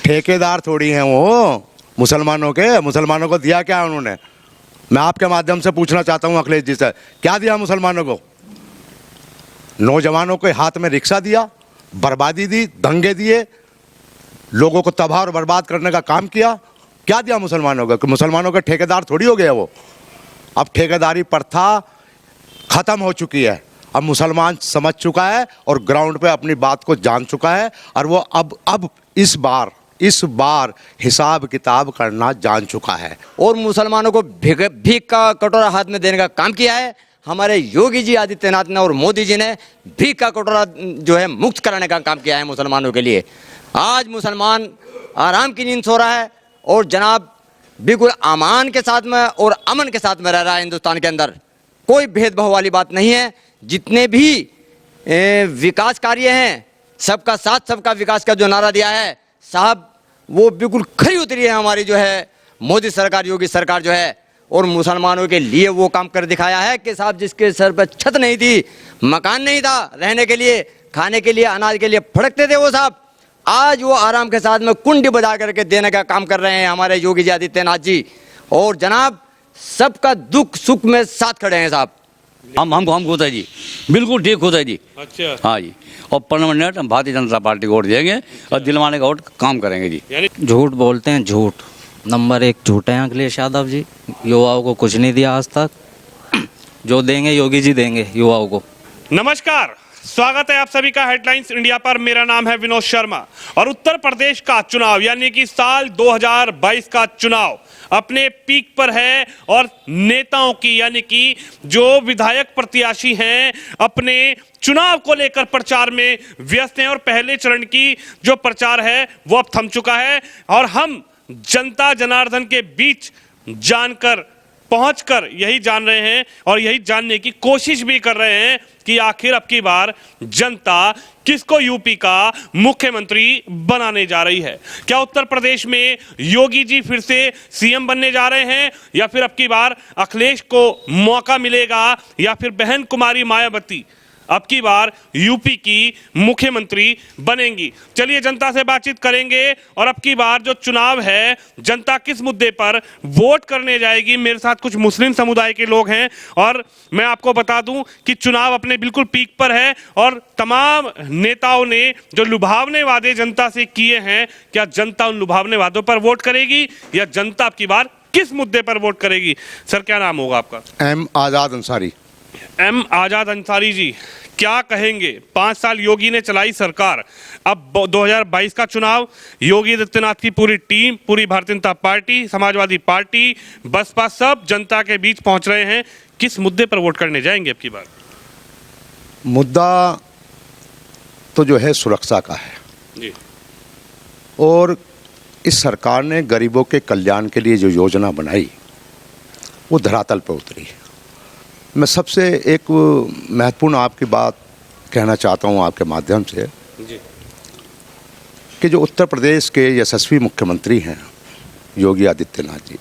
ठेकेदार थोड़ी हैं वो मुसलमानों के। मुसलमानों को दिया क्या उन्होंने? मैं आपके माध्यम से पूछना चाहता हूं अखिलेश जी से, क्या दिया मुसलमानों को? नौजवानों के हाथ में रिक्शा दिया, बर्बादी दी, दंगे दिए, लोगों को तबाह और बर्बाद करने का काम किया। क्या दिया मुसलमानों को? मुसलमानों के ठेकेदार थोड़ी हो गए वो। अब ठेकेदारी प्रथा खत्म हो चुकी है। अब मुसलमान समझ चुका है और ग्राउंड पे अपनी बात को जान चुका है, और वो अब इस बार हिसाब किताब करना जान चुका है। और मुसलमानों को भीख का कटोरा हाथ में देने का काम किया है हमारे योगी जी आदित्यनाथ ने, और मोदी जी ने भीख का कटोरा जो है मुक्त कराने का काम किया है मुसलमानों के लिए। आज मुसलमान आराम की नींद सो रहा है और जनाब बिल्कुल अमान के साथ में और अमन के साथ में रह रहा है। हिंदुस्तान के अंदर कोई भेदभाव वाली बात नहीं है। जितने भी विकास कार्य हैं, सबका साथ सबका विकास का जो नारा दिया है साहब, वो बिल्कुल खरी उतरी है हमारी जो है मोदी सरकार, योगी सरकार जो है। और मुसलमानों के लिए वो काम कर दिखाया है कि साहब जिसके सर पर छत नहीं थी, मकान नहीं था रहने के लिए, खाने के लिए, अनाज के लिए फड़कते थे वो साहब, आज वो आराम के साथ में कुंडी बजा करके देने का काम कर रहे हैं हमारे योगी जी आदित्यनाथ जी। और जनाब सबका दुख सुख में साथ खड़े हैं साहब। हम खुद है जी, बिल्कुल ठीक खुद है जी। अच्छा, हाँ जी, और परमानेंट हम भारतीय जनता पार्टी को वोट देंगे और दिलवाने का वोट काम करेंगे जी। यानी झूठ बोलते हैं, झूठ नंबर 1 झूठ है अखिलेश यादव जी। युवाओं को कुछ नहीं दिया आज तक, जो देंगे योगी जी देंगे युवाओं को। नमस्कार, स्वागत है आप सभी का हेडलाइंस इंडिया पर। मेरा नाम है विनोद शर्मा और उत्तर प्रदेश का चुनाव यानी कि साल 2022 का चुनाव अपने पीक पर है और नेताओं की यानी कि जो विधायक प्रत्याशी हैं अपने चुनाव को लेकर प्रचार में व्यस्त हैं। और पहले चरण की जो प्रचार है वो अब थम चुका है और हम जनता जनार्दन के बीच जानकर पहुंचकर यही जान रहे हैं और यही जानने की कोशिश भी कर रहे हैं कि आखिर अब की बार जनता किसको यूपी का मुख्यमंत्री बनाने जा रही है। क्या उत्तर प्रदेश में योगी जी फिर से सीएम बनने जा रहे हैं या फिर अब की बार अखिलेश को मौका मिलेगा या फिर बहन कुमारी मायावती अब की बार यूपी की मुख्यमंत्री बनेंगी। चलिए जनता से बातचीत करेंगे और अब की बार जो चुनाव है जनता किस मुद्दे पर वोट करने जाएगी। मेरे साथ कुछ मुस्लिम समुदाय के लोग हैं और मैं आपको बता दूं कि चुनाव अपने बिल्कुल पीक पर है और तमाम नेताओं ने जो लुभावने वादे जनता से किए हैं, क्या जनता उन लुभावने वादों पर वोट करेगी या जनता अब की बार किस मुद्दे पर वोट करेगी? सर क्या नाम होगा आपका? एम आज़ाद अंसारी। एम आजाद अंसारी जी, क्या कहेंगे? 5 साल योगी ने चलाई सरकार, अब 2022 का चुनाव, योगी आदित्यनाथ की पूरी टीम, पूरी भारतीय जनता पार्टी, समाजवादी पार्टी, बसपा सब जनता के बीच पहुंच रहे हैं। किस मुद्दे पर वोट करने जाएंगे अब की बार? मुद्दा तो जो है सुरक्षा का है जी। और इस सरकार ने गरीबों के कल्याण के लिए जो योजना बनाई वो धरातल पर उतरी है। मैं सबसे एक महत्वपूर्ण आपकी बात कहना चाहता हूँ आपके माध्यम से जी। कि जो उत्तर प्रदेश के यशस्वी मुख्यमंत्री हैं योगी आदित्यनाथ जी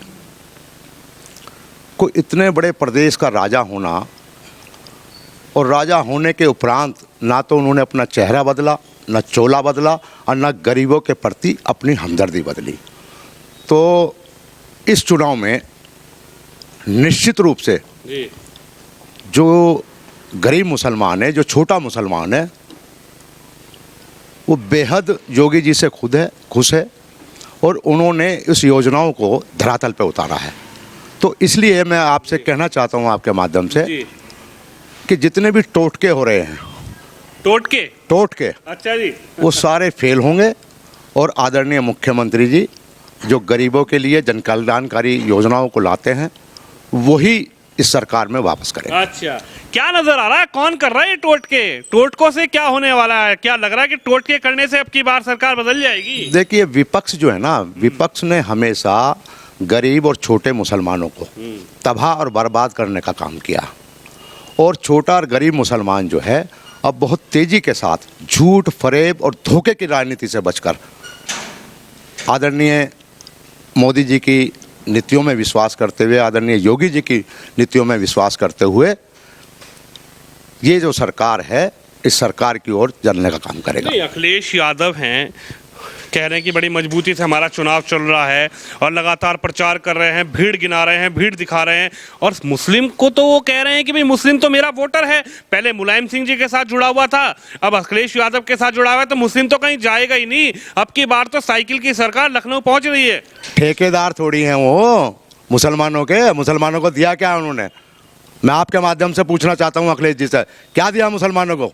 को इतने बड़े प्रदेश का राजा होना और राजा होने के उपरांत ना तो उन्होंने अपना चेहरा बदला, ना चोला बदला और ना गरीबों के प्रति अपनी हमदर्दी बदली। तो इस चुनाव में निश्चित रूप से जी। जो गरीब मुसलमान है, जो छोटा मुसलमान है, वो बेहद योगी जी से खुश है और उन्होंने इस योजनाओं को धरातल पे उतारा है। तो इसलिए मैं आपसे कहना चाहता हूँ आपके माध्यम से जी। कि जितने भी टोटके हो रहे हैं, टोटके अच्छा जी, वो सारे फेल होंगे और आदरणीय मुख्यमंत्री जी जो गरीबों के लिए जन कल्याणकारी योजनाओं को लाते हैं वही इस सरकार में वापस करेंगे। अच्छा, क्या नजर आ रहा है? कौन कर रहा है ये टोटके? टोटकों से क्या होने वाला है? क्या लग रहा है कि टोटके करने से अब की बार सरकार बदल जाएगी? देखिए, विपक्ष जो है ना, विपक्ष ने हमेशा गरीब और छोटे मुसलमानों को तबाह और बर्बाद करने का काम किया और छोटा और गरीब मुसलमान जो है अब बहुत तेजी के साथ झूठ, फरेब और धोखे की राजनीति से बचकर आदरणीय मोदी जी की नीतियों में विश्वास करते हुए, आदरणीय योगी जी की नीतियों में विश्वास करते हुए ये जो सरकार है इस सरकार की ओर चलने का काम करेगा। नहीं, अखिलेश यादव हैं, कह रहे हैं कि बड़ी मजबूती से हमारा चुनाव चल रहा है और लगातार प्रचार कर रहे हैं, भीड़ गिना रहे हैं, भीड़ दिखा रहे हैं। और मुस्लिम को तो वो कह रहे हैं कि भाई मुस्लिम तो मेरा वोटर है, पहले मुलायम सिंह जी के साथ जुड़ा हुआ था, अब अखिलेश यादव के साथ जुड़ा हुआ है, तो मुस्लिम तो कहीं जाएगा ही नहीं। अब की बार तो साइकिल की सरकार लखनऊ पहुंच रही है। ठेकेदार थोड़ी हैं वो मुसलमानों के। मुसलमानों को दिया क्या उन्होंने? मैं आपके माध्यम से पूछना चाहता हूं अखिलेश जी से, क्या दिया मुसलमानों को?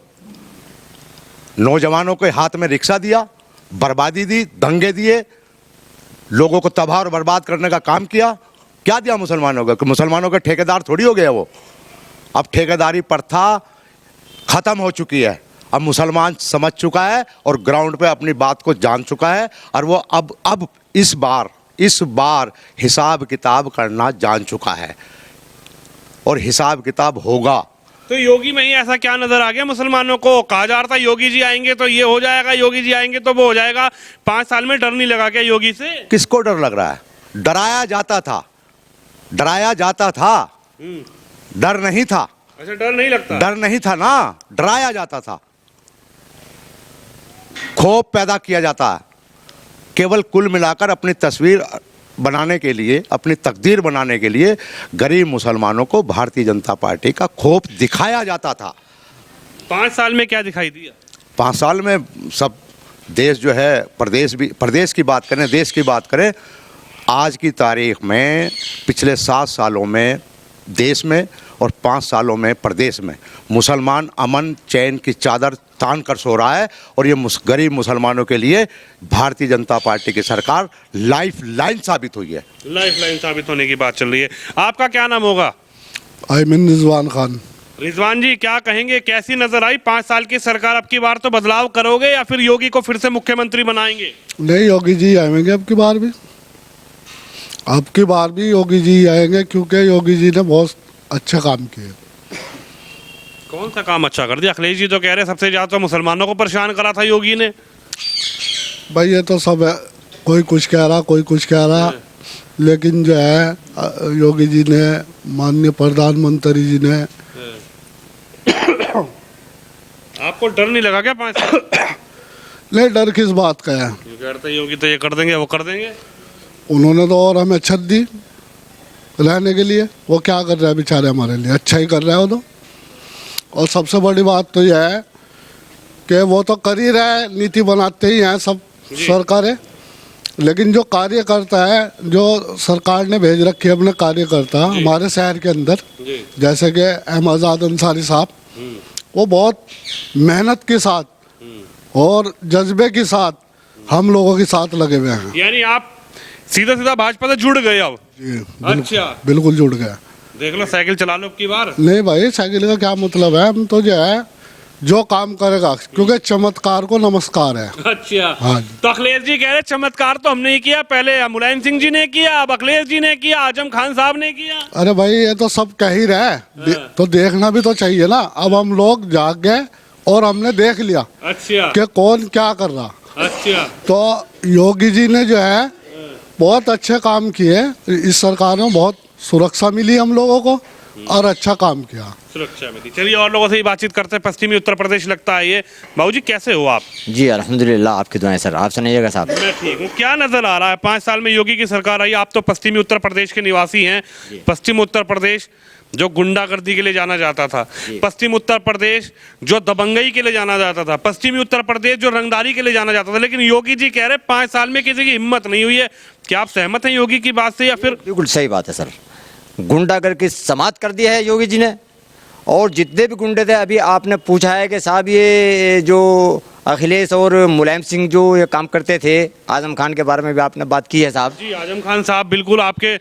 नौजवानों के हाथ में रिक्शा दिया, बर्बादी दी, दंगे दिए, लोगों को तबाह और बर्बाद करने का काम किया। क्या दिया मुसलमानों को? मुसलमानों के ठेकेदार थोड़ी हो गए वो। अब ठेकेदारी प्रथा खत्म हो चुकी है। अब मुसलमान समझ चुका है और ग्राउंड पे अपनी बात को जान चुका है, और वो अब इस बार हिसाब किताब करना जान चुका है, और हिसाब किताब होगा। तो योगी में ही ऐसा क्या नजर आ गया मुसलमानों को? कहा जा रहा था योगी जी आएंगे तो ये हो जाएगा, योगी जी आएंगे तो वो हो जाएगा। 5 साल में डर नहीं लगा क्या योगी से? किसको डर लग रहा है? डराया जाता था, डराया जाता था, डर नहीं था। अच्छा, डर नहीं लगता? डर नहीं था ना, डराया जाता था, खौफ पैदा किया जाता है। केवल कुल मिलाकर अपनी तस्वीर बनाने के लिए, अपनी तकदीर बनाने के लिए गरीब मुसलमानों को भारतीय जनता पार्टी का खौफ दिखाया जाता था। 5 साल में क्या दिखाई दिया? 5 साल में सब देश जो है, प्रदेश की बात करें, देश की बात करें, आज की तारीख में पिछले 7 सालों में देश में और 5 सालों में प्रदेश में मुसलमान अमन चैन की चादर तान कर सो रहा है। और ये गरीब मुसलमानों के लिए भारतीय जनता पार्टी की सरकार लाइफ लाइन साबित हुई है। लाइफ लाइन साबित होने की बात चल रही है। आपका क्या नाम होगा? आयमिन रिजवान खान। रिजवान जी, क्या कहेंगे, कैसी नजर आई 5 साल की सरकार? अब की बार तो बदलाव करोगे या फिर योगी को फिर से मुख्यमंत्री बनाएंगे? नहीं, योगी जी आएंगे अब की बार भी। अब की बार भी योगी जी आएंगे, क्योंकि योगी जी ने बहुत अच्छा काम किया। कौन सा काम अच्छा कर दिया? अखिलेश जी तो कह रहे हैं सबसे ज्यादा तो मुसलमानों को परेशान करा था योगी ने। भाई ये तो सब है, कोई कुछ कह रहा, कोई कुछ कह रहा, लेकिन जो है योगी जी ने, माननीय प्रधानमंत्री जी ने। आपको डर नहीं लगा क्या 5 साल? नहीं, डर किस बात का है? ये कहते हैं योगी तो ये कर देंगे, वो कर देंगे। उन्होंने तो और हमें छत दी रहने के लिए। वो क्या कर रहा है बेचारे हमारे लिए? अच्छा ही कर रहा है वो तो। और सबसे बड़ी बात तो यह है कि वो तो कर ही रहा है, नीति बनाते ही हैं सब सरकारें, लेकिन जो कार्य करता है, जो सरकार ने भेज रखी है अपने कार्यकर्ता हमारे शहर के अंदर, जैसे कि अहमद अंसारी साहब, वो बहुत मेहनत के साथ और जज्बे के साथ हम लोगों के साथ लगे हुए हैं। यानी आप सीधा सीधा भाजपा से जुड़ गए अब? अच्छा, बिल्कुल जुड़ गया। देख लो, साइकिल चला लो अब की बार। नहीं भाई, साइकिल का क्या मतलब है? हम तो जो है जो काम करेगा, क्योंकि चमत्कार को नमस्कार है। अच्छा, हाँ। तो अखिलेश जी कह रहे चमत्कार तो हमने ही किया, पहले मुलायम सिंह जी ने किया, अब अखिलेश जी ने किया, आजम खान साहब ने किया। अरे भाई, ये तो सब कह ही रहे, तो देखना भी तो चाहिए ना। अब हम लोग जाग गए और हमने देख लिया अच्छा कि कौन क्या कर रहा। अच्छा, तो योगी जी ने जो है बहुत अच्छे काम किए। इस सरकार में बहुत सुरक्षा मिली हम लोगों को और अच्छा काम किया। सुरक्षा मिली। चलिए और लोगों से ही बातचीत करते हैं। पश्चिमी उत्तर प्रदेश लगता है ये। बाबूजी कैसे हो आप? जी अल्हम्दुलिल्लाह, आपकी दुआएं सर। आप सुनाइएगा साहब। मैं ठीक हूँ। क्या नजर आ रहा है 5 साल में योगी की सरकार आई? आप तो पश्चिमी उत्तर प्रदेश के निवासी हैं। पश्चिम उत्तर प्रदेश जो गुंडागर्दी के लिए जाना जाता था, पश्चिम उत्तर प्रदेश जो दबंगई के लिए जाना जाता था, पश्चिमी उत्तर प्रदेश जो रंगदारी के लिए जाना जाता था, लेकिन योगी जी कह रहे 5 साल में किसी की हिम्मत नहीं हुई है। क्या आप सहमत हैं योगी की बात से या फिर? बिल्कुल सही बात है सर। गुंडागर्दी समाप्त कर दिया है योगी जी ने, और जितने भी गुंडे थे, अभी आपने पूछा है कि साहब ये जो अखिलेश और मुलायम सिंह जो ये काम करते थे, आजम खान के बारे में भी आपने बात की है साहब। जी, आजम खान साहब बिल्कुल आपके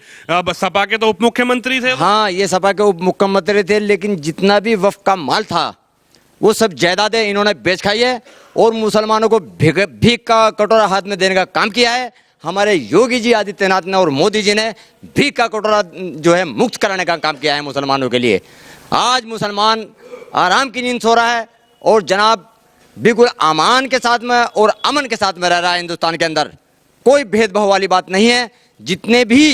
सपा के तो उप मुख्यमंत्री थे। हाँ, ये सपा के उप मुख्यमंत्री थे, लेकिन जितना भी वफ़ का माल था वो सब जायदादें इन्होंने बेच खाई है और मुसलमानों को भीख का कटोरा हाथ में देने का काम किया है। हमारे योगी जी आदित्यनाथ ने और मोदी जी ने भीख का कटोरा जो है मुक्त कराने का काम किया है मुसलमानों के लिए। आज मुसलमान आराम की नींद सो रहा है और जनाब बिल्कुल अमान के साथ में और अमन के साथ में रह रहा है हिंदुस्तान के अंदर। कोई भेदभाव वाली बात नहीं है। जितने भी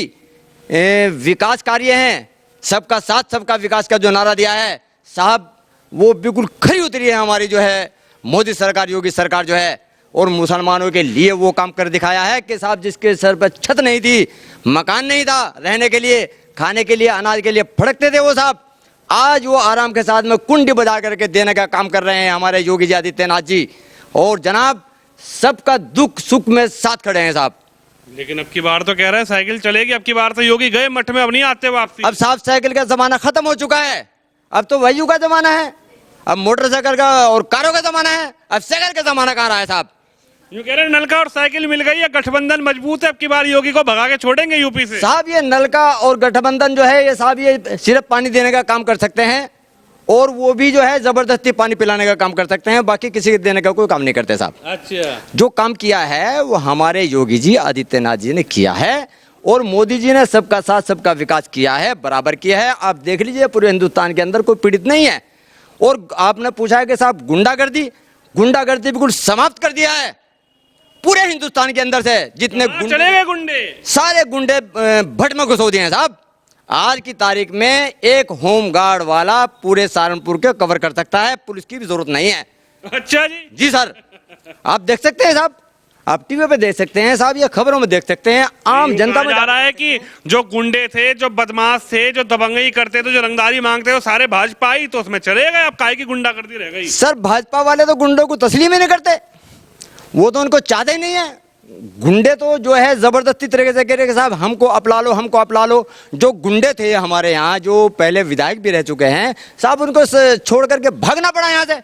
विकास कार्य हैं, सबका साथ सबका विकास का जो नारा दिया है साहब, वो बिल्कुल खरी उतरी है हमारी जो है मोदी सरकार, योगी सरकार जो है। और मुसलमानों के लिए वो काम कर दिखाया है कि साहब जिसके सर पर छत नहीं थी, मकान नहीं था रहने के लिए, खाने के लिए, अनाज के लिए फड़कते थे वो साहब, आज वो आराम के साथ में कुंडी बजा करके देने का काम कर रहे हैं हमारे योगी जी आदित्यनाथ जी। और जनाब सबका दुख सुख में साथ खड़े हैं साहब। लेकिन अब की बार तो कह रहे हैं साइकिल चलेगी, अब की बार तो योगी गए मठ में, अब नहीं आते वापसी। अब साहब साइकिल का जमाना खत्म हो चुका है, अब तो वयू का जमाना है, अब मोटरसाइकिल का और कारों का जमाना है, अब साइकिल का जमाना कहाँ रहा है साहब। यूं कह रहे हैं नलका और साइकिल मिल गई है, गठबंधन मजबूत है, अब की बार योगी को भगा के छोड़ेंगे यूपी से। साहब ये नलका और गठबंधन जो है ये साहब ये सिर्फ पानी देने का काम कर सकते हैं, और वो भी जो है जबरदस्ती पानी पिलाने का काम कर सकते हैं, बाकी किसी के देने का कोई काम नहीं करते साहब। अच्छा, जो काम किया है वो हमारे योगी जी आदित्यनाथ जी ने किया है, और मोदी जी ने सबका साथ सबका विकास किया है, बराबर किया है। आप देख लीजिए पूरे हिंदुस्तान के अंदर कोई पीड़ित नहीं है। और आपने पूछा है कि साहब गुंडागर्दी, गुंडागर्दी बिल्कुल समाप्त कर दिया है पूरे हिंदुस्तान के अंदर से, जितने चले गए गुंडे, सारे गुंडे भट में घुसो दिए हैं साहब। आज की तारीख में एक होम गार्ड वाला पूरे सहारनपुर के कवर कर सकता है, पुलिस की भी जरूरत नहीं है। अच्छा जी, जी सर, आप देख सकते हैं साहब, आप टीवी पे देख सकते हैं साहब, ये खबरों में देख सकते हैं, आम जनता में जा रहा है कि जो गुंडे थे, जो बदमाश थे, जो दबंगई करते थे, जो रंगदारी मांगते थे, वो सारे भाजपा ही तो उसमें चले गए, अब काहे की गुंडागर्दी रह गई। सर भाजपा वाले तो गुंडों को तस्लीम ही नहीं करते, वो तो उनको चाहते ही नहीं है। गुंडे तो जो है जबरदस्ती तरीके से कह रहे कि साहब हमको अपला लो, हमको अपला लो। जो गुंडे थे हमारे यहाँ, जो पहले विधायक भी रह चुके हैं साहब, उनको छोड़ करके भागना पड़ा यहाँ से।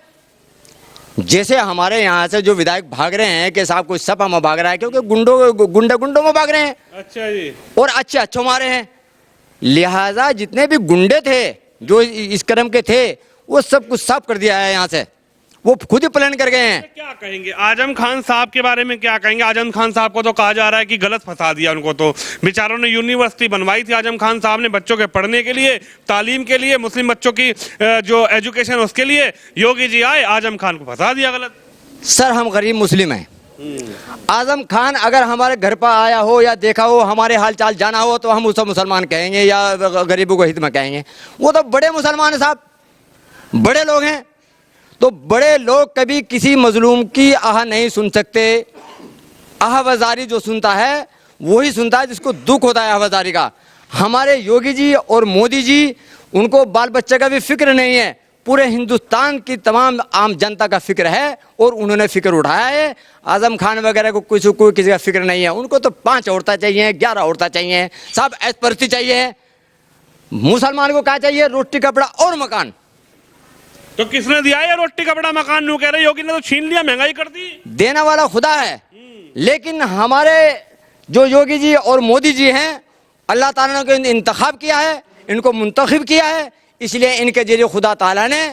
जैसे हमारे यहाँ से जो विधायक भाग रहे हैं कि साहब कोई सपा में भाग रहा है, क्योंकि गुंडों में भाग रहे हैं, अच्छा जी, और अच्छे मारे हैं। लिहाजा जितने भी गुंडे थे जो इस क्रम के थे, वो सब कुछ साफ कर दिया है यहाँ से, वो खुद ही प्लान कर गए हैं। क्या कहेंगे आजम खान साहब के बारे में, क्या कहेंगे? आजम खान साहब को तो कहा जा रहा है कि गलत फंसा दिया उनको, तो बेचारों ने यूनिवर्सिटी बनवाई थी आजम खान साहब ने बच्चों के पढ़ने के लिए, तालीम के लिए, मुस्लिम बच्चों की जो एजुकेशन उसके लिए। योगी जी आए, आजम खान को फंसा दिया गलत। सर हम गरीब मुस्लिम हैं, आजम खान अगर हमारे घर पर आया हो या देखा हो, हमारे हाल चाल जाना हो, तो हम उसे मुसलमान कहेंगे या गरीबों को हित में कहेंगे। वो तो बड़े मुसलमान हैं साहब, बड़े लोग हैं। तो बड़े लोग कभी किसी मजलूम की आह नहीं सुन सकते। आहवजारी जो सुनता है वही सुनता है जिसको दुख होता है आहवजारी का। हमारे योगी जी और मोदी जी, उनको बाल बच्चे का भी फिक्र नहीं है, पूरे हिंदुस्तान की तमाम आम जनता का फिक्र है, और उन्होंने फिक्र उठाया है। आजम खान वगैरह को कोई किसी का फिक्र नहीं है, उनको तो 5 औरतें चाहिए, 11 औरतें चाहिए, सब ऐशपरस्ती चाहिए। मुसलमान को क्या चाहिए? रोटी कपड़ा और मकान। तो किसने दिया ये रोटी कपड़ा मकान? न्यू कह रहे योगी ने तो छीन लिया, महंगाई कर दी। देने वाला खुदा है, लेकिन हमारे जो योगी जी और मोदी जी हैं, अल्लाह ताला ने इनको इंतखाब किया है, इनको मुंतखब किया है, इसलिए इनके जरिए खुदा ताला ने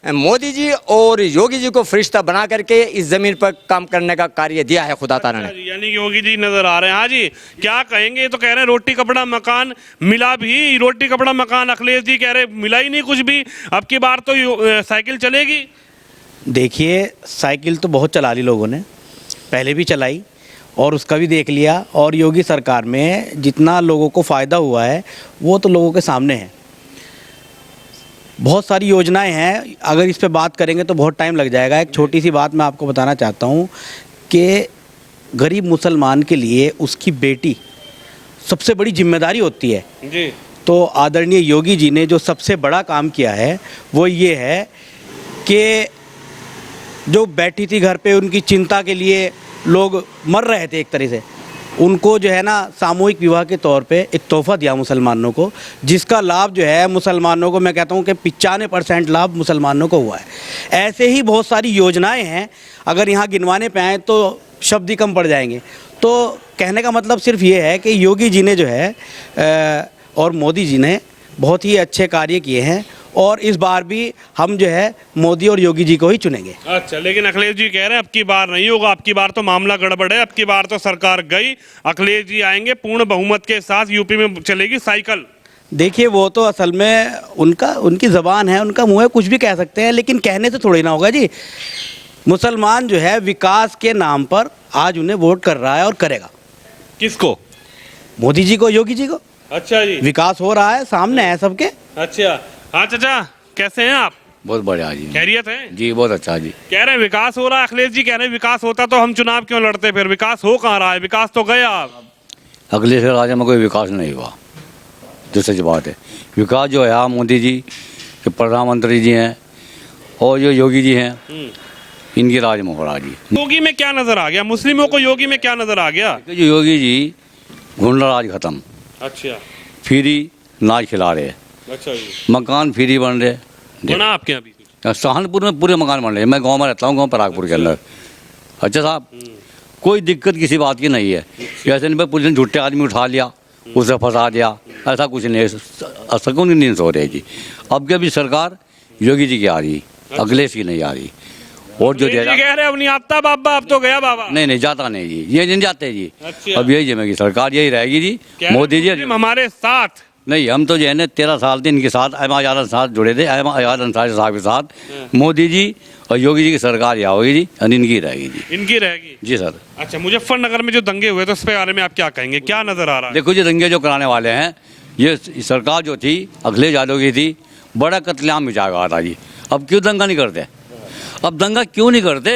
मोदी जी और योगी जी को फरिश्ता बना करके इस जमीन पर काम करने का कार्य दिया है खुदा ताला ने। यानी योगी जी नजर आ रहे हैं। हाँ जी, क्या कहेंगे? तो कह रहे हैं रोटी कपड़ा मकान मिला भी, रोटी कपड़ा मकान। अखिलेश जी कह रहे मिला ही नहीं कुछ भी, अब की बार तो साइकिल चलेगी। देखिए साइकिल तो बहुत चला ली लोगों ने, पहले भी चलाई और उसका भी देख लिया, और योगी सरकार में जितना लोगों को फ़ायदा हुआ है वो तो लोगों के सामने है। बहुत सारी योजनाएं हैं, अगर इस पे बात करेंगे तो बहुत टाइम लग जाएगा। एक छोटी सी बात मैं आपको बताना चाहता हूँ कि गरीब मुसलमान के लिए उसकी बेटी सबसे बड़ी जिम्मेदारी होती है जी। तो आदरणीय योगी जी ने जो सबसे बड़ा काम किया है वो ये है कि जो बैठी थी घर पे, उनकी चिंता के लिए लोग मर रहे थे एक तरह से, उनको जो है ना सामूहिक विवाह के तौर पे एक तोहफा दिया मुसलमानों को, जिसका लाभ जो है मुसलमानों को, मैं कहता हूँ कि 95% लाभ मुसलमानों को हुआ है। ऐसे ही बहुत सारी योजनाएं हैं, अगर यहाँ गिनवाने पे आए तो शब्द ही कम पड़ जाएंगे। तो कहने का मतलब सिर्फ ये है कि योगी जी ने जो है और मोदी जी ने बहुत ही अच्छे कार्य किए हैं, और इस बार भी हम जो है मोदी और योगी जी को ही चुनेंगे। अच्छा, लेकिन अखिलेश जी कह रहे हैं अब की बार नहीं होगा, अब की बार तो मामला गड़बड़ है, अब की बार तो सरकार गई, अखिलेश जी आएंगे पूर्ण बहुमत के साथ, यूपी में चलेगी साइकिल। देखिए वो तो असल में उनकी ज़बान है, उनका मुंह है, कुछ भी कह सकते हैं, लेकिन कहने से थोड़ी ना होगा जी। मुसलमान जो है विकास के नाम पर आज उन्हें वोट कर रहा है और करेगा। किसको? मोदी जी को, योगी जी को। अच्छा जी, विकास हो रहा है, सामने है सबके। अच्छा। हाँ चाचा, कैसे हैं आप? बहुत बढ़िया जी। खैरियत है जी बहुत अच्छा जी। कह रहे हैं विकास हो रहा है, अखिलेश जी कह रहे हैं विकास होता तो हम चुनाव क्यों लड़ते, फिर विकास हो कहाँ रहा है, विकास तो गया। अगले से राज्य में कोई विकास नहीं हुआ, जो सच बात है। विकास जो है मोदी जी के प्रधानमंत्री जी हैं और जो योगी जी हैं इनकी राज में हो रहा जी। योगी में क्या नजर आ गया, मुस्लिमों को योगी में क्या नजर आ गया? जो योगी जी गुंडा राज खत्म, अच्छा फ्री नाच खिला रहे, अच्छा जी। मकान फ्री बन रहे। बना आपके यहाँ भी? सहारनपुर में पूरे मकान बन रहे हैं। मैं गांव में रहता हूँ, गांव परागपुर के अंदर। अच्छा साहब, कोई दिक्कत किसी बात की नहीं है। ऐसे नहीं भाई पुलिस ने झूठे आदमी उठा लिया, उसे फंसा दिया, ऐसा कुछ नहीं है। सकून की नींद सो रही जी। अब क्या भी सरकार योगी जी की आ रही, अखिलेश की नहीं आ रही। और जो कह रहे अब नहीं आता बाबा, अब तो गया बाबा। नहीं जाता नहीं जी, ये नहीं जाते जी। अच्छा। अब यही जमेगी सरकार, यही रहेगी जी। मोदी जी हमारे साथ नहीं, हम तो जो है ना 13 साल से इनके साथ आजाद अंसार जुड़े थे, आजाद अंसारी साहब के साथ। मोदी जी और योगी जी की सरकार यहाँ होगी जी, और इनकी रहेगी जी। इनकी रहेगी जी सर। अच्छा, मुजफ्फरनगर में जो दंगे हुए तो उसके बारे में आप क्या कहेंगे, क्या नजर आ रहा है? देखो जी, दंगे जो कराने वाले हैं, ये सरकार जो थी अखिलेश यादव की थी, बड़ा कत्लेआम मचा था जी। अब क्यों दंगा नहीं करते? अब दंगा क्यों नहीं करते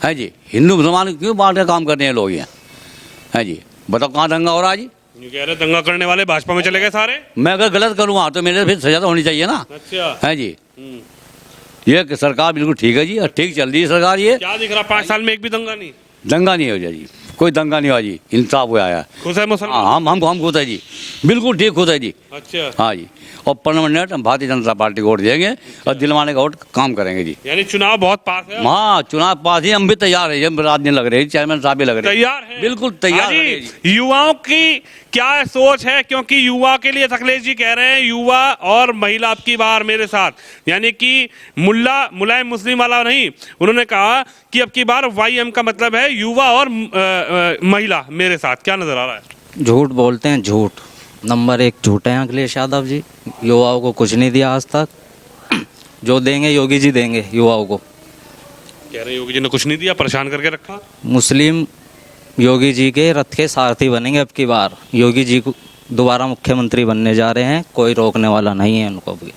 है जी? हिंदू मुसलमान क्यों बांट के काम करते हैं लोग यहाँ, है जी? बताओ कहाँ दंगा हो रहा है जी? ये कह रहे दंगा करने वाले भाजपा में चले गए सारे। मैं अगर गलत करूँगा तो मेरे फिर सजा तो होनी चाहिए ना, अच्छा है जी? ये सरकार बिल्कुल ठीक है जी, और ठीक चल रही है सरकार। ये क्या दिख रहा, 5 साल में एक भी दंगा नहीं? दंगा नहीं हो जाए जी, कोई दंगा नहीं हुआ जी, इंसाफ हुआ है। खुश है मुसलमान? हाँ, हम खुद है जी, बिल्कुल ठीक खुद है जी। अच्छा, हाँ जी। और परमानेंट हम भारतीय जनता पार्टी को वोट देंगे और दिलवाने का वोट काम करेंगे जी। यानी चुनाव बहुत पास है। हाँ, चुनाव पास ही, हम भी तैयार है, हम रात दिन लग रहे हैं, चेयरमैन साहब भी लग रहे हैं, तैयार है, बिल्कुल तैयार हाजी, है जी। युवाओं की क्या सोच है, क्योंकि युवा के लिए अखिलेश जी कह रहे हैं युवा और महिला अब की बार मेरे साथ, यानी कि मुलायम मुस्लिम वाला नहीं, उन्होंने कहा कि अब की बार YM का मतलब है युवा और महिला मेरे साथ। क्या नजर आ रहा है? झूठ बोलते हैं, झूठ नंबर 1 झूठ है अखिलेश यादव जी। युवाओं को कुछ नहीं दिया आज तक, जो देंगे योगी जी देंगे युवाओं को। कह रहे योगी जी ने कुछ नहीं दिया, परेशान करके रखा। मुस्लिम योगी जी के रथ के सारथी बनेंगे अब की बार। योगी जी को दोबारा मुख्यमंत्री बनने जा रहे हैं, कोई रोकने वाला नहीं है उनको भी।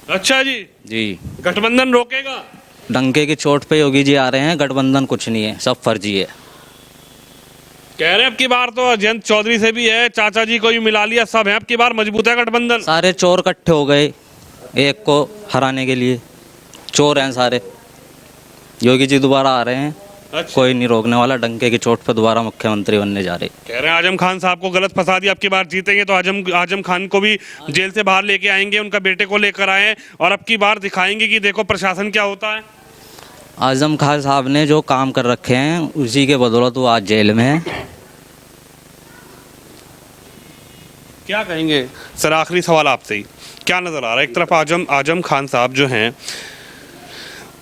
अच्छा जी, जी, गठबंधन रोकेगा? डंके की चोट पे योगी जी आ रहे हैं, गठबंधन कुछ नहीं है, सब फर्जी है। कह रहे हैं अब की बार तो जयंत चौधरी से भी है, चाचा जी को भी मिला लिया, सब है अब की बार मजबूत है गठबंधन। सारे चोर इकट्ठे हो गए एक को हराने के लिए, चोर हैं सारे। योगी जी दोबारा आ रहे हैं, अच्छा। कोई नहीं रोकने वाला, डंके की चोट पे दोबारा मुख्यमंत्री बनने जा रहे। कह रहे हैं आजम खान साहब को गलत फंसा दिया, अब की बार जीतेंगे तो आजम खान को भी जेल से बाहर लेके आएंगे, उनका बेटे को लेकर आए और अब की बार दिखाएंगे कि देखो प्रशासन क्या होता है। आजम खान साहब ने जो काम कर रखे हैं उसी के बदौलत वो आज जेल में है। क्या कहेंगे सर, आखिरी सवाल आपसे ही, क्या नजर आ रहा है? एक तरफ आजम खान साहब जो हैं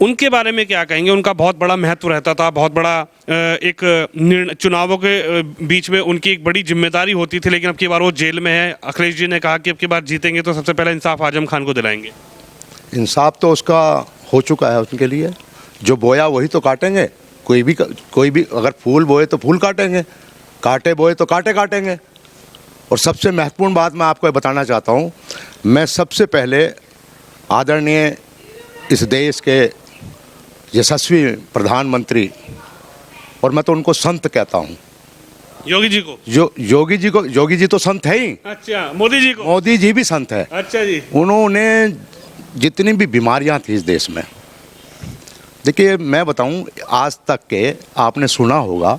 उनके बारे में क्या कहेंगे? उनका बहुत बड़ा महत्व रहता था, बहुत बड़ा एक निर्णय चुनावों के बीच में उनकी एक बड़ी जिम्मेदारी होती थी, लेकिन अब की बार वो जेल में है। अखिलेश जी ने कहा कि अब की बार जीतेंगे तो सबसे पहले इंसाफ आजम खान को दिलाएंगे। इंसाफ तो उसका हो चुका है उनके लिए, जो बोया वही तो काटेंगे। कोई भी अगर फूल बोए तो फूल काटेंगे, कांटे बोए तो कांटे काटेंगे। और सबसे महत्वपूर्ण बात मैं आपको बताना चाहता हूँ, मैं सबसे पहले आदरणीय इस देश के यशस्वी प्रधानमंत्री, और मैं तो उनको संत कहता हूँ, योगी जी को। योगी जी तो संत है ही। अच्छा, मोदी जी को? मोदी जी भी संत है। अच्छा जी। उन्होंने जितनी भी बीमारियां थी इस देश में, देखिए मैं बताऊं, आज तक के आपने सुना होगा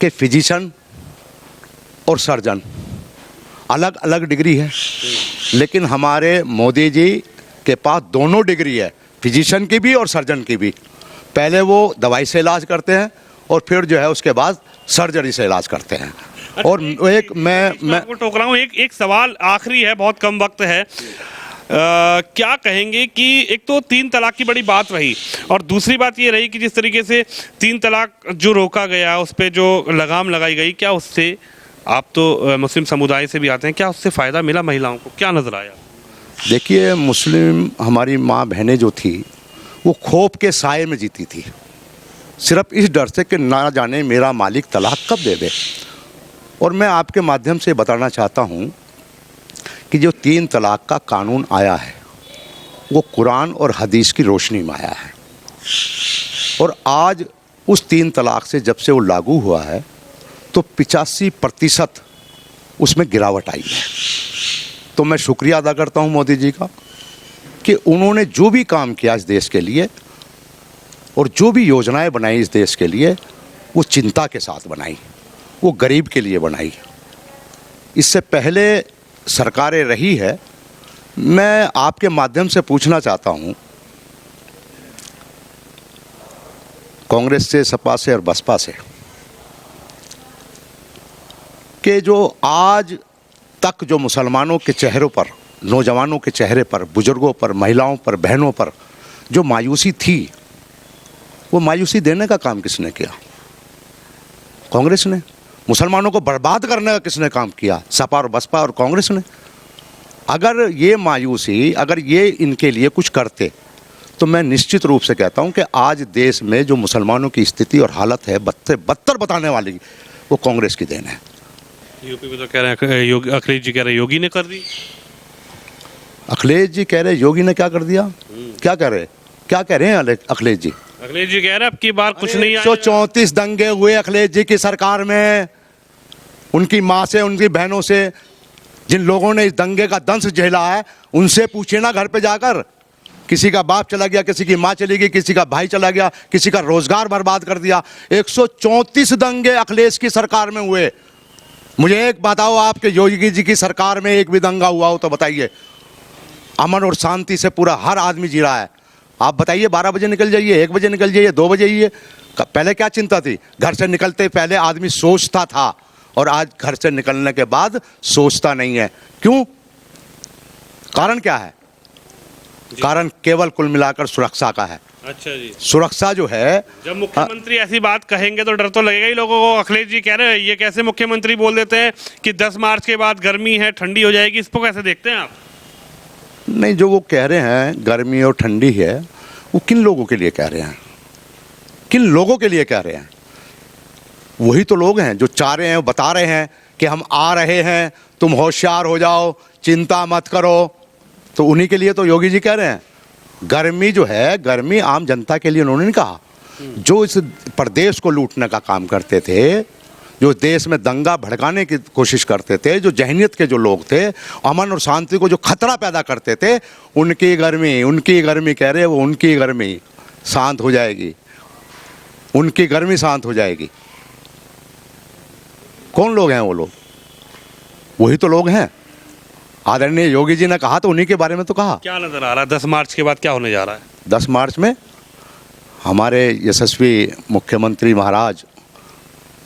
कि फिजिशियन और सर्जन अलग अलग डिग्री है, लेकिन हमारे मोदी जी के पास दोनों डिग्री है, फिजिशियन की भी और सर्जन की भी। पहले वो दवाई से इलाज करते हैं और फिर जो है उसके बाद सर्जरी से इलाज करते हैं। और एक मैं आपको टोक रहा हूँ, एक सवाल आखिरी है, बहुत कम वक्त है। क्या कहेंगे कि एक तो 3 तलाक की बड़ी बात रही, और दूसरी बात ये रही कि जिस तरीके से 3 तलाक जो रोका गया, उस पर जो लगाम लगाई गई, क्या उससे, आप तो मुस्लिम समुदाय से भी आते हैं, क्या उससे फ़ायदा मिला महिलाओं को? क्या नज़र आया? देखिए, मुस्लिम हमारी माँ बहनें जो थी वो खौफ के साए में जीती थी, सिर्फ इस डर से कि ना जाने मेरा मालिक तलाक कब दे दे। और मैं आपके माध्यम से बताना चाहता हूँ कि जो 3 तलाक का कानून आया है वो कुरान और हदीस की रोशनी में आया है। और आज उस 3 तलाक से जब से वो लागू हुआ है तो 85% उसमें गिरावट आई है। तो मैं शुक्रिया अदा करता हूँ मोदी जी का कि उन्होंने जो भी काम किया इस देश के लिए और जो भी योजनाएं बनाई इस देश के लिए, वो चिंता के साथ बनाई, वो गरीब के लिए बनाई। इससे पहले सरकारें रही है। मैं आपके माध्यम से पूछना चाहता हूँ, कांग्रेस से, सपा से और बसपा से, कि जो आज तक जो मुसलमानों के चेहरों पर, नौजवानों के चेहरे पर, बुजुर्गों पर, महिलाओं पर, बहनों पर जो मायूसी थी, वो मायूसी देने का काम किसने किया? कांग्रेस ने। मुसलमानों को बर्बाद करने का किसने काम किया? सपा और बसपा और कांग्रेस ने। अगर ये मायूसी, अगर ये इनके लिए कुछ करते तो मैं निश्चित रूप से कहता हूं कि आज देश में जो मुसलमानों की स्थिति और हालत है बदतर बताने वाली, वो कांग्रेस की देन है। यूपी में तो कह रहे हैं अखिलेश जी कह रहे हैं योगी ने कर दी। अखिलेश जी कह रहे योगी ने क्या कर दिया? क्या कह रहे हैं अखिलेश जी? अखिलेश जी कह रहे हैं अब की बार कुछ नहीं। 134 दंगे हुए अखिलेश जी की सरकार में, उनकी माँ से, उनकी बहनों से, जिन लोगों ने इस दंगे का दंश झेला है, उनसे पूछे ना घर पे जाकर। किसी का बाप चला गया, किसी की माँ चली गई, किसी का भाई चला गया, किसी का रोजगार बर्बाद कर दिया। 134 दंगे अखिलेश की सरकार में हुए। मुझे एक बताओ, आपके योगी जी की सरकार में एक भी दंगा हुआ हो तो बताइए। अमन और शांति से पूरा हर आदमी जी रहा है। आप बताइए, 12 बजे निकल जाइए, 1 बजे निकल जाइए, 2 बजे आइए। पहले क्या चिंता थी? घर से निकलते पहले आदमी सोचता था, और आज घर से निकलने के बाद सोचता नहीं है। क्यों? कारण क्या है? कारण केवल कुल मिलाकर सुरक्षा का है। अच्छा जी। सुरक्षा जो है, जब मुख्यमंत्री ऐसी बात कहेंगे तो डर तो लगेगा ही लोगों को। अखिलेश जी कह रहे हैं, ये कैसे मुख्यमंत्री बोल देते हैं कि 10 मार्च के बाद गर्मी है, ठंडी हो जाएगी, इसको कैसे देखते हैं आप? नहीं, जो वो कह रहे हैं गर्मी और ठंडी है, वो किन लोगों के लिए कह रहे हैं? किन लोगों के लिए कह रहे हैं? वही तो लोग हैं जो चाह रहे हैं, बता रहे हैं कि हम आ रहे हैं, तुम होशियार हो जाओ, चिंता मत करो। तो उन्हीं के लिए तो योगी जी कह रहे हैं। गर्मी जो है, गर्मी आम जनता के लिए उन्होंने नहीं कहा। जो इस प्रदेश को लूटने का काम करते थे, जो देश में दंगा भड़काने की कोशिश करते थे, जो जहनीत के जो लोग थे, अमन और शांति को जो खतरा पैदा करते थे, उनकी गर्मी कह रहे हैं, वो उनकी गर्मी शांत हो जाएगी, उनकी गर्मी शांत हो जाएगी। कौन लोग हैं वो लोग? वही तो लोग हैं। आदरणीय योगी जी ने कहा तो उन्हीं के बारे में तो कहा। क्या नजर आ रहा है 10 मार्च के बाद क्या होने जा रहा है? 10 मार्च में हमारे यशस्वी मुख्यमंत्री महाराज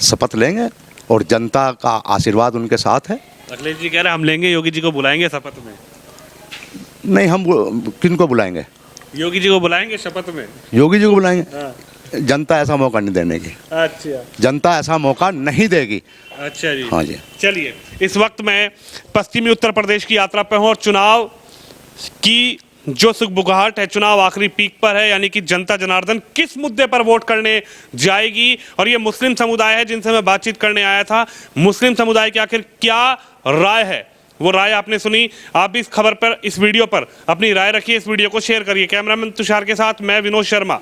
शपथ लेंगे और जनता का आशीर्वाद उनके साथ है। अखिलेश जी कह रहे हैं हम लेंगे, योगी जी को बुलाएंगे शपथ में। नहीं, हम किनको बुलाएंगे? योगी जी को बुलाएंगे शपथ में। योगी जी को बुलाएंगे। जनता ऐसा मौका नहीं देने की। अच्छा, जनता ऐसा मौका नहीं देगी। अच्छा जी। हाँ जी। चलिए, इस वक्त मैं पश्चिमी उत्तर प्रदेश की यात्रा पे हूँ और चुनाव की जो सुगबुगाहट है, चुनाव आखिरी पीक पर है, यानी कि जनता जनार्दन किस मुद्दे पर वोट करने जाएगी। और ये मुस्लिम समुदाय है जिनसे मैं बातचीत करने आया था। मुस्लिम समुदाय की आखिर क्या राय है, वो राय आपने सुनी। आप भी इस खबर पर, इस वीडियो पर अपनी राय रखिए, इस वीडियो को शेयर करिए। कैमरामैन तुषार के साथ मैं विनोद शर्मा।